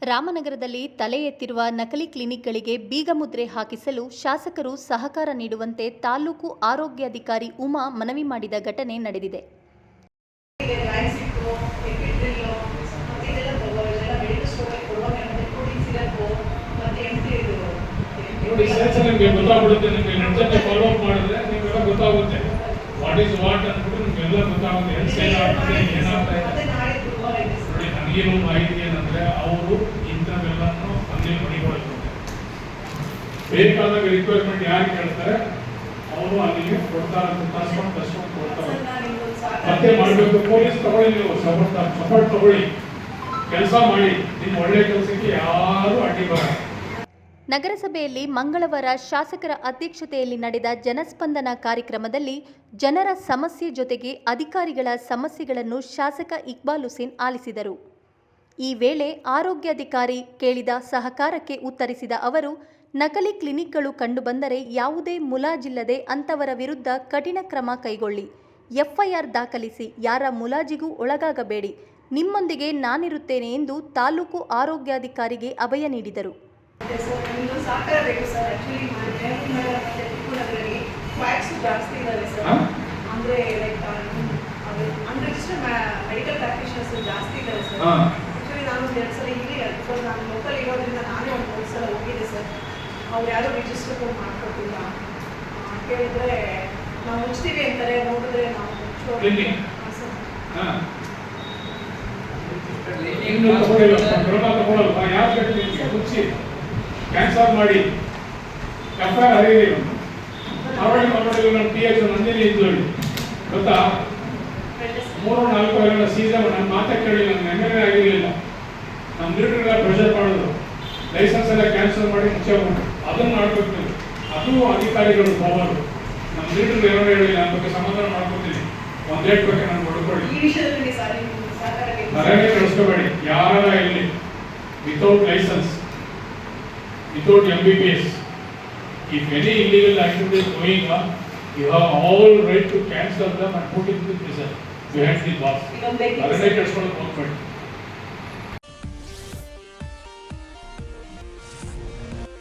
ರಾಮನಗರದಲ್ಲಿ ತಲೆ ಎತ್ತಿರುವ ನಕಲಿ ಕ್ಲಿನಿಕ್ಗಳಿಗೆ ಬೀಗಮುದ್ರೆ ಹಾಕಿಸಲು ಶಾಸಕರು ಸಹಕಾರ ನೀಡುವಂತೆ ತಾಲೂಕು ಆರೋಗ್ಯಾಧಿಕಾರಿ ಉಮಾ ಮನವಿ ಮಾಡಿದ ಘಟನೆ ನಡೆದಿದೆ. ಏನು ಮಾಹಿತಿ ಏನಂದ್ರೆ ಅವರು ಇಂಥವೆಲ್ಲನೂ ಅಲ್ಲಿ ಮಣಿಗೊಳ್ತಾರೆ. ಬೇಕಾದಾಗ ರಿಕ್ವೈರ್ಮೆಂಟ್ ಯಾರು ಕೇಳ್ತಾರೆ ಅವರು ಅಲ್ಲಿಗೆ ಕೊಡ್ತಾರೆ ಅಂತ ತರ್ಸ್ಕೊಂಡು ಕೊಡ್ತಾರೆ. ಮತ್ತೆ ಮಾಡಬೇಕು. ಪೊಲೀಸ್ ತಗೊಳ್ಳಿ, ನೀವು ಸಪೋರ್ಟ್ ತಗೊಳ್ಳಿ, ಕೆಲಸ ಮಾಡಿ. ನಿಮ್ಮ ಒಳ್ಳೆ ಕೆಲಸಕ್ಕೆ ಯಾರು ಅಡ್ಡಿ ಬರಲ್ಲ. ನಗರಸಭೆಯಲ್ಲಿ ಮಂಗಳವಾರ ಶಾಸಕರ ಅಧ್ಯಕ್ಷತೆಯಲ್ಲಿ ನಡೆದ ಜನಸ್ಪಂದನ ಕಾರ್ಯಕ್ರಮದಲ್ಲಿ ಜನರ ಸಮಸ್ಯೆ ಜೊತೆಗೆ ಅಧಿಕಾರಿಗಳ ಸಮಸ್ಯೆಗಳನ್ನು ಶಾಸಕ ಇಕ್ಬಾಲ್ ಹುಸೇನ್ ಆಲಿಸಿದರು. ಈ ವೇಳೆ ಆರೋಗ್ಯಾಧಿಕಾರಿ ಕೇಳಿದ ಸಹಕಾರಕ್ಕೆ ಉತ್ತರಿಸಿದ ಅವರು, ನಕಲಿ ಕ್ಲಿನಿಕ್ಗಳು ಕಂಡುಬಂದರೆ ಯಾವುದೇ ಮುಲಾಜಿಲ್ಲದೆ ಅಂತವರ ವಿರುದ್ಧ ಕಠಿಣ ಕ್ರಮ ಕೈಗೊಳ್ಳಿ, ಎಫ್ಐಆರ್ ದಾಖಲಿಸಿ, ಯಾರ ಮುಲಾಜಿಗೂ ಒಳಗಾಗಬೇಡಿ, ನಿಮ್ಮೊಂದಿಗೆ ನಾನಿರುತ್ತೇನೆ ಎಂದು ತಾಲೂಕು ಆರೋಗ್ಯಾಧಿಕಾರಿಗೆ ಅಭಯ ನೀಡಿದರು. ನಾನು ಎರಡು ಸಲ ಇಲ್ಲಿ ಬಿಕಾಸ್ ನಾನು ಲೋಕಲ್ ಇರೋದ್ರಿಂದ ನಾನೇ ಒಂದು 3 ಸಲ ಹೋಗಿದ್ದೆ ಸರ್. ಅವ್ರು ಯಾರೂ ರಿಜಿಸ್ಟರ್ ಮಾಡ್ಕೊಟ್ಟಿಲ್ಲ. ಕೇಳಿದ್ರೆ ನಾವು ಮುಚ್ತೀವಿ ಅಂತಾರೆ, ನೋಡಿದ್ರೆ ನಾವು ಕ್ಯಾನ್ಸರ್ ಮಾಡಿ ಎಫ್ಐಆರ್ ನಂದಿನಿ ಇದ್ದಳು ಗೊತ್ತಾ. 3-4 ಸೀಸನ್ ನನ್ನ ಮಾತೇ ಕೇಳಿಲ್ಲ, ನನ್ನ ಎಮ್ ಆಗಿರಲಿಲ್ಲ. ನಮ್ಮ ಲೀಡರ್ಗಳ ಪ್ರೆಷರ್ ಮಾಡಿದ್ರು, ಲೈಸೆನ್ಸ್ ಎಲ್ಲ ಕ್ಯಾನ್ಸಲ್ ಮಾಡಿ ಮುಚ್ಚೆ ಬಂದು ಅದನ್ನು ಮಾಡ್ಬೇಕು. ಅದು ಅಧಿಕಾರಿಗಳು ಪವರ್. ನಮ್ಮ ಲೀಡರ್ ಏನೋ ಹೇಳಿಲ್ಲ, ನನ್ನ ಬಗ್ಗೆ ಸಮಾಧಾನ ಮಾಡ್ಕೊತೀನಿ. ಒಂದು ಡೇಟ್ ಬಗ್ಗೆ ನಾನು ಕೊಡ್ಕೊಳ್ಳಿ, ಮರನೇ ಕಳಿಸ್ಕೋಬೇಡಿ. ಯಾರ ಇಲ್ಲಿ without licence, without MBBS, if any illegal activity is going on, you have all right to cancel them and put it in prison behind the bars. ಮರನೇ ಕಳಿಸ್ಕೊಳ್ಳೋದು ಹೋಗ್ಬೇಡಿ.